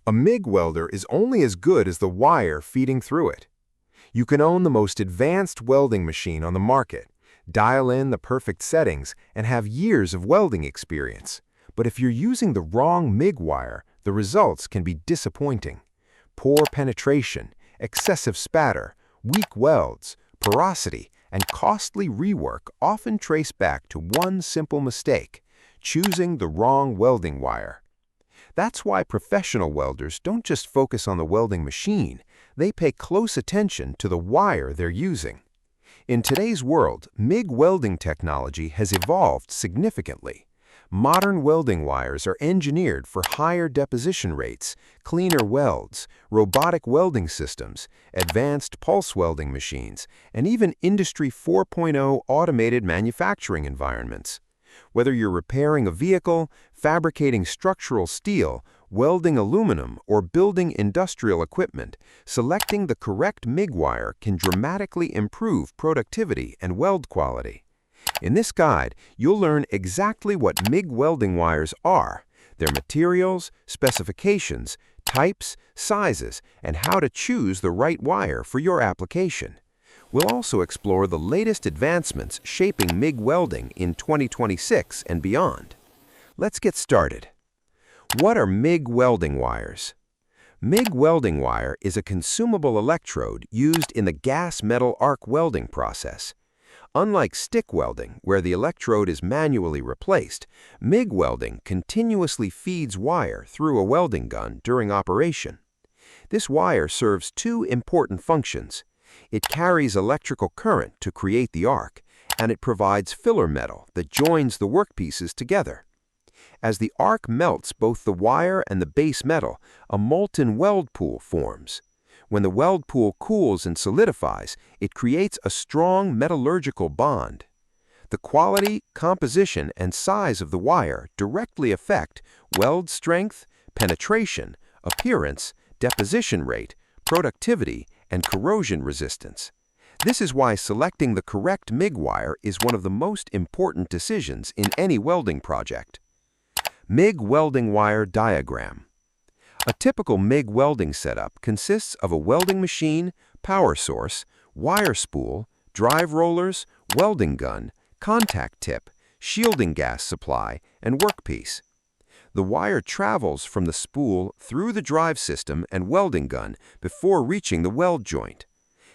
A MIG welder is only as good as the wire feeding through it. You can own the most advanced welding machine on the market, dial in the perfect settings, and have years of welding experience. But if you're using the wrong MIG wire, the results can be disappointing. Poor penetration, excessive spatter, weak welds, porosity, and costly rework often trace back to one simple mistake: choosing the wrong welding wire. That's why professional welders don't just focus on the welding machine, they pay close attention to the wire they're using. In today's world, MIG welding technology has evolved significantly. Modern welding wires are engineered for higher deposition rates, cleaner welds, robotic welding systems, advanced pulse welding machines, and even Industry 4.0 automated manufacturing environments. Whether you're repairing a vehicle, fabricating structural steel, welding aluminum, or building industrial equipment, selecting the correct MIG wire can dramatically improve productivity and weld quality. In this guide, you'll learn exactly what MIG welding wires are, their materials, specifications, types, sizes, and how to choose the right wire for your application. We'll also explore the latest advancements shaping MIG welding in 2026 and beyond. Let's get started. What are MIG welding wires? MIG welding wire is a consumable electrode used in the gas metal arc welding process. Unlike stick welding, where the electrode is manually replaced, MIG welding continuously feeds wire through a welding gun during operation. This wire serves two important functions. It carries electrical current to create the arc, and it provides filler metal that joins the workpieces together. As the arc melts both the wire and the base metal, a molten weld pool forms. When the weld pool cools and solidifies, it creates a strong metallurgical bond. The quality, composition, and size of the wire directly affect weld strength, penetration, appearance, deposition rate, productivity, and corrosion resistance. This is why selecting the correct MIG wire is one of the most important decisions in any welding project. MIG welding wire diagram. A typical MIG welding setup consists of a welding machine, power source, wire spool, drive rollers, welding gun, contact tip, shielding gas supply, and workpiece. The wire travels from the spool through the drive system and welding gun before reaching the weld joint.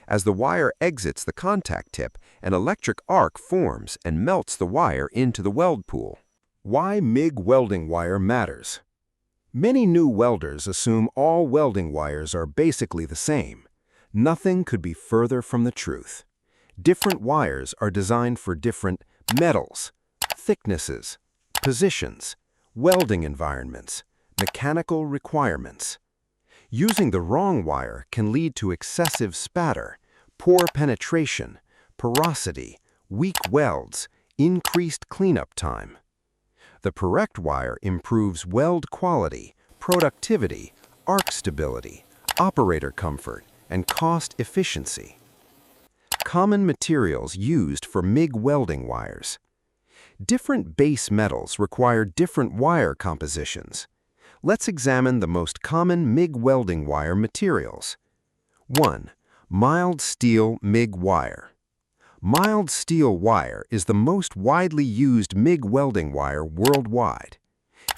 As the wire exits the contact tip, an electric arc forms and melts the wire into the weld pool. Why MIG welding wire matters. Many new welders assume all welding wires are basically the same. Nothing could be further from the truth. Different wires are designed for different metals, thicknesses, positions, welding environments, mechanical requirements. Using the wrong wire can lead to excessive spatter, poor penetration, porosity, weak welds, increased cleanup time. The correct wire improves weld quality, productivity, arc stability, operator comfort, and cost efficiency. Common materials used for MIG welding wires. Different base metals require different wire compositions. Let's examine the most common MIG welding wire materials. 1. Mild steel MIG wire. Mild steel wire is the most widely used MIG welding wire worldwide.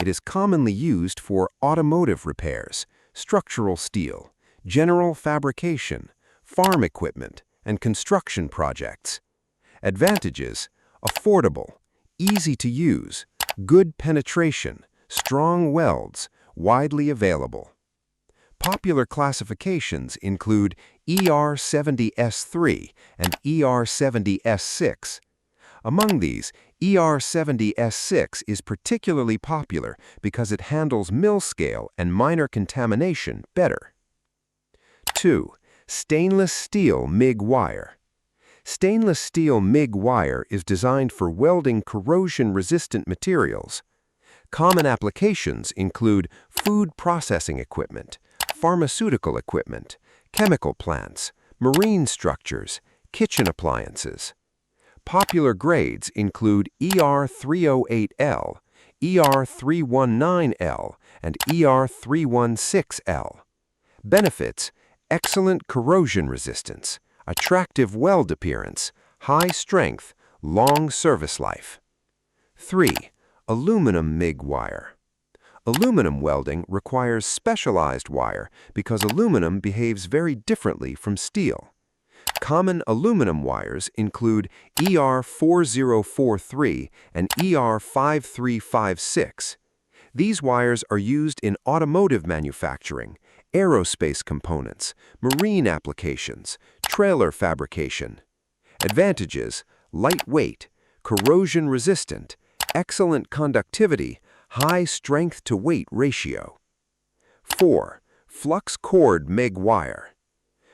It is commonly used for automotive repairs, structural steel, general fabrication, farm equipment, and construction projects. Advantages: affordable, easy to use, good penetration, strong welds, widely available. Popular classifications include ER70S3 and ER70S6. Among these, ER70S6 is particularly popular because it handles mill-scale and minor contamination better. 2. Stainless steel MIG wire. Stainless steel MIG wire is designed for welding corrosion-resistant materials. Common applications include food processing equipment, pharmaceutical equipment, chemical plants, marine structures, kitchen appliances. Popular grades include ER308L, ER319L and ER316L. Benefits: excellent corrosion resistance, attractive weld appearance, high strength, long service life. 3. Aluminum MIG wire. Aluminum welding requires specialized wire because aluminum behaves very differently from steel. Common aluminum wires include ER4043 and ER5356. These wires are used in automotive manufacturing, aerospace components, marine applications, trailer fabrication. Advantages: lightweight, corrosion resistant, excellent conductivity, high strength-to-weight ratio. 4. Flux cord MIG wire.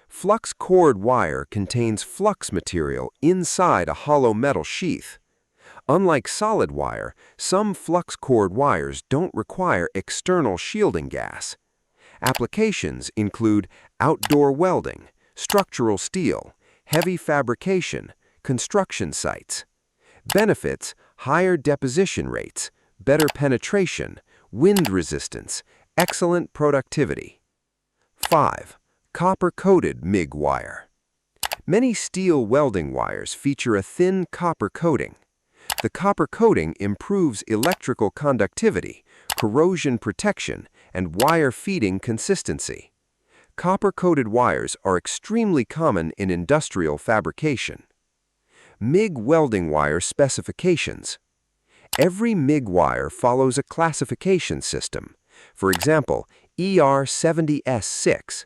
Flux cord wire contains flux material inside a hollow metal sheath. Unlike solid wire, some flux cord wires don't require external shielding gas. Applications include outdoor welding, structural steel, heavy fabrication, construction sites. Benefits: higher deposition rates, better penetration, wind resistance, excellent productivity. 5. Copper-coated MIG wire. Many steel welding wires feature a thin copper coating. The copper coating improves electrical conductivity, corrosion protection, and wire feeding consistency. Copper-coated wires are extremely common in industrial fabrication. MIG welding wire specifications. Every MIG wire follows a classification system. For example, ER70S6.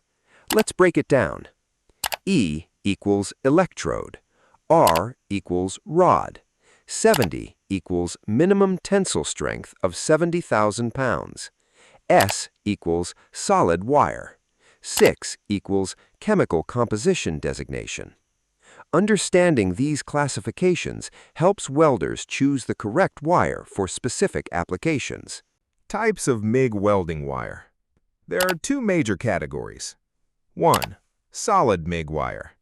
Let's break it down. E equals electrode. R equals rod. 70 equals minimum tensile strength of 70,000 pounds. S equals solid wire. 6 equals chemical composition designation. Understanding these classifications helps welders choose the correct wire for specific applications. Types of MIG welding wire. There are two major categories. 1. Solid MIG wire.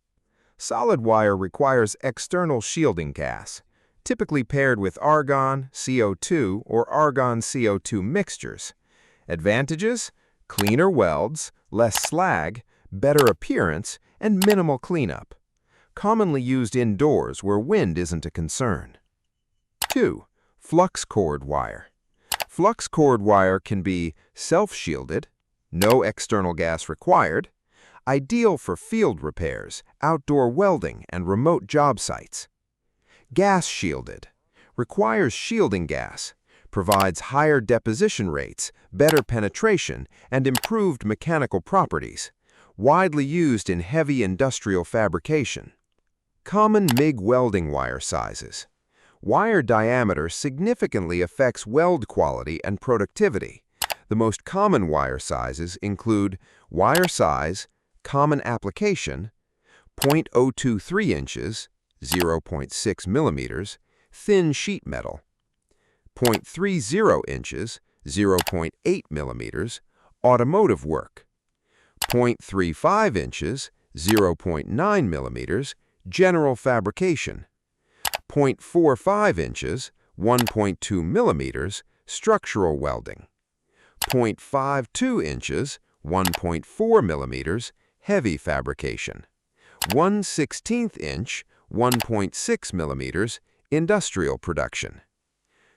Solid wire requires external shielding gas, typically paired with argon, CO2, or argon-CO2 mixtures. Advantages: cleaner welds, less slag, better appearance, and minimal cleanup. Commonly used indoors where wind isn't a concern. 2. Flux cord wire. Flux cord wire can be self-shielded, no external gas required, ideal for field repairs, outdoor welding, and remote job sites. Gas shielded. Requires shielding gas, provides higher deposition rates, better penetration, and improved mechanical properties. Widely used in heavy industrial fabrication. Common MIG welding wire sizes. Wire diameter significantly affects weld quality and productivity. The most common wire sizes include wire size, common application, 0.023 inches, 0.6 millimeters, thin sheet metal, 0.30 inches, 0.8 millimeters, automotive work, 0.35 inches, 0.9 millimeters, general fabrication, 0.45 inches, 1.2 millimeters, structural welding, 0.52 inches, 1.4 millimeters, heavy fabrication, 1/16 inch, 1.6 millimeters, industrial production.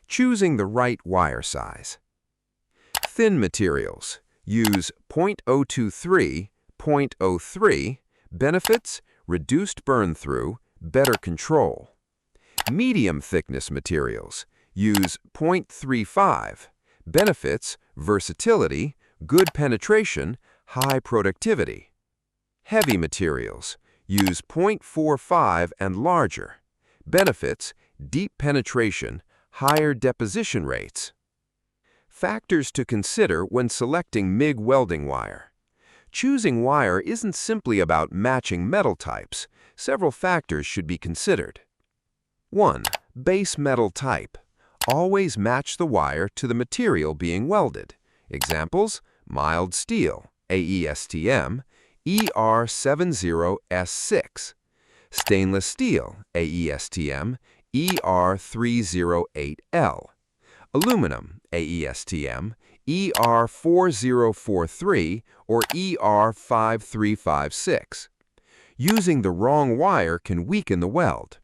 Choosing the right wire size. Thin materials. Use 0.023, 0.03. Benefits: reduced burn-through, better control. Medium thickness materials. Use 0.35. Benefits: versatility, good penetration, high productivity. Heavy materials. Use 0.45 and larger. Benefits: deep penetration, higher deposition rates. Factors to consider when selecting MIG welding wire. Choosing wire isn't simply about matching metal types. Several factors should be considered. 1. Base metal type. Always match the wire to the material being welded. Examples: mild steel, AESTM, ER70S6. Stainless steel, AESTM, ER308L. Aluminum, AESTM, ER4043 or ER5356. Using the wrong wire can weaken the weld.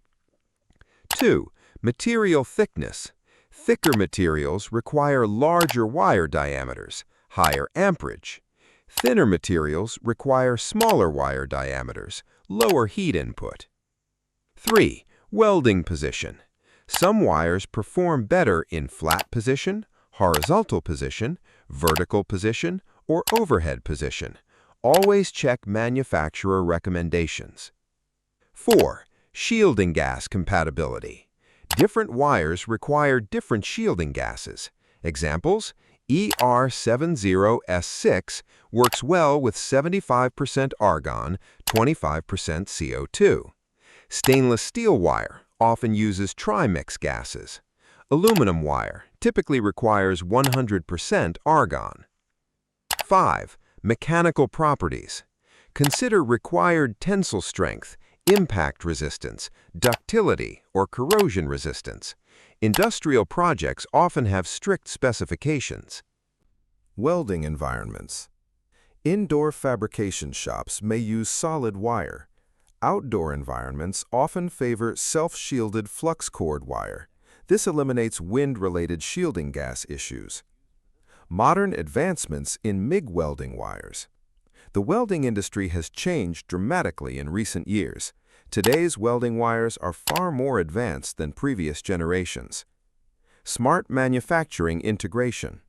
2. Material thickness. Thicker materials require larger wire diameters, higher amperage. Thinner materials require smaller wire diameters, lower heat input. 3. Welding position. Some wires perform better in flat position, horizontal position, vertical position, or overhead position. Always check manufacturer recommendations. 4. Shielding gas compatibility. Different wires require different shielding gases. Examples: ER70S6 works well with 75% argon, 25% CO2. Stainless steel wire often uses trimix gases. Aluminum wire typically requires 100% argon. 5. Mechanical properties. Consider required tensile strength, impact resistance, ductility, or corrosion resistance. Industrial projects often have strict specifications. Welding environments. Indoor fabrication shops may use solid wire. Outdoor environments often favor self-shielded flux cord wire. This eliminates wind-related shielding gas issues. Modern advancements in MIG welding wires. The welding industry has changed dramatically in recent years. Today's welding wires are far more advanced than previous generations. Smart manufacturing integration.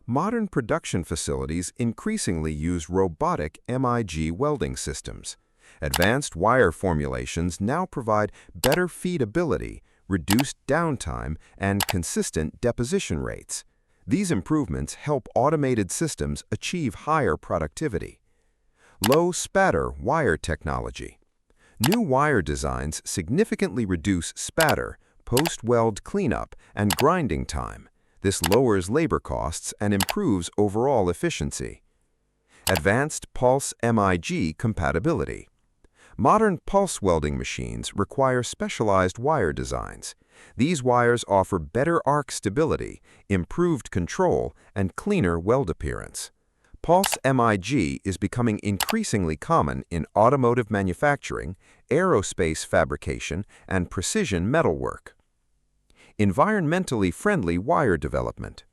Modern production facilities increasingly use robotic MIG welding systems. Advanced wire formulations now provide better feedability, reduced downtime, and consistent deposition rates. These improvements help automated systems achieve higher productivity. Low spatter wire technology. New wire designs significantly reduce spatter, post-weld cleanup, and grinding time. This lowers labor costs and improves overall efficiency. Advanced pulse MIG compatibility. Modern pulse welding machines require specialized wire designs. These wires offer better arc stability, improved control, and cleaner weld appearance. Pulse MIG is becoming increasingly common in automotive manufacturing, aerospace fabrication, and precision metalwork. Environmentally friendly wire development.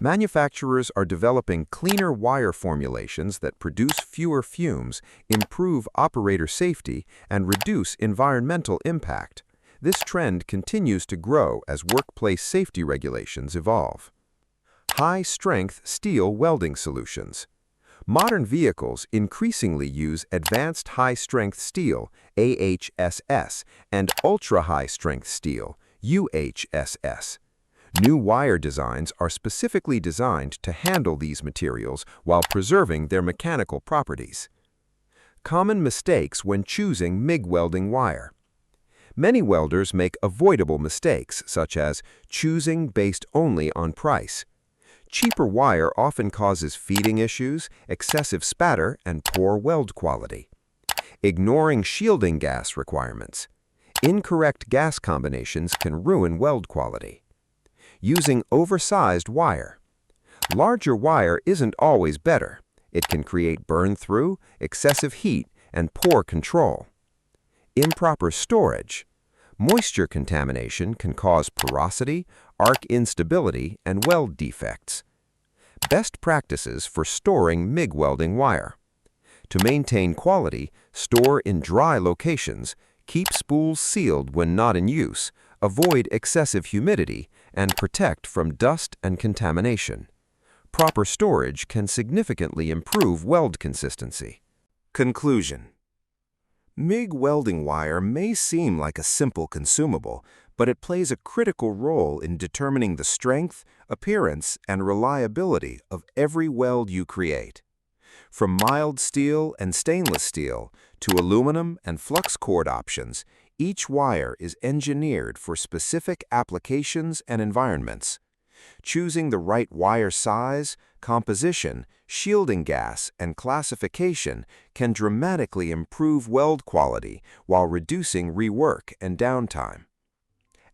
Manufacturers are developing cleaner wire formulations that produce fewer fumes, improve operator safety, and reduce environmental impact. This trend continues to grow as workplace safety regulations evolve. High-strength steel welding solutions. Modern vehicles increasingly use advanced high-strength steel, AHSS, and ultra-high-strength steel, UHSS. New wire designs are specifically designed to handle these materials while preserving their mechanical properties. Common mistakes when choosing MIG welding wire. Many welders make avoidable mistakes, such as choosing based only on price. Cheaper wire often causes feeding issues, excessive spatter, and poor weld quality. Ignoring shielding gas requirements. Incorrect gas combinations can ruin weld quality. Using oversized wire. Larger wire isn't always better. It can create burn-through, excessive heat, and poor control. Improper storage. Moisture contamination can cause porosity, arc instability, and weld defects. Best practices for storing MIG welding wire. To maintain quality, store in dry locations, keep spools sealed when not in use, avoid excessive humidity, and protect from dust and contamination. Proper storage can significantly improve weld consistency. Conclusion. MIG welding wire may seem like a simple consumable, but it plays a critical role in determining the strength, appearance, and reliability of every weld you create. From mild steel and stainless steel to aluminum and flux cord options, each wire is engineered for specific applications and environments. Choosing the right wire size, composition, shielding gas, and classification can dramatically improve weld quality while reducing rework and downtime.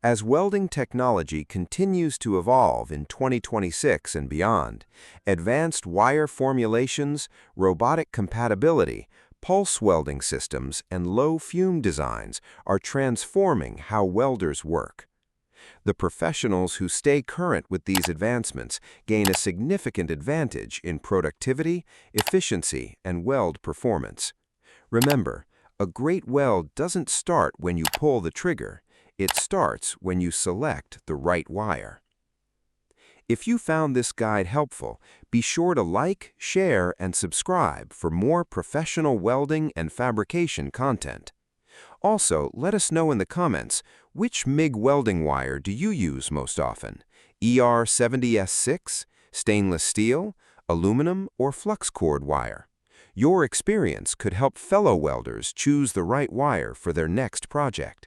As welding technology continues to evolve in 2026 and beyond, advanced wire formulations, robotic compatibility, pulse welding systems, and low-fume designs are transforming how welders work. The professionals who stay current with these advancements gain a significant advantage in productivity, efficiency, and weld performance. Remember, a great weld doesn't start when you pull the trigger. It starts when you select the right wire. If you found this guide helpful, be sure to like, share, and subscribe for more professional welding and fabrication content. Also, let us know in the comments, which MIG welding wire do you use most often? ER70S6, stainless steel, aluminum, or flux cord wire? Your experience could help fellow welders choose the right wire for their next project.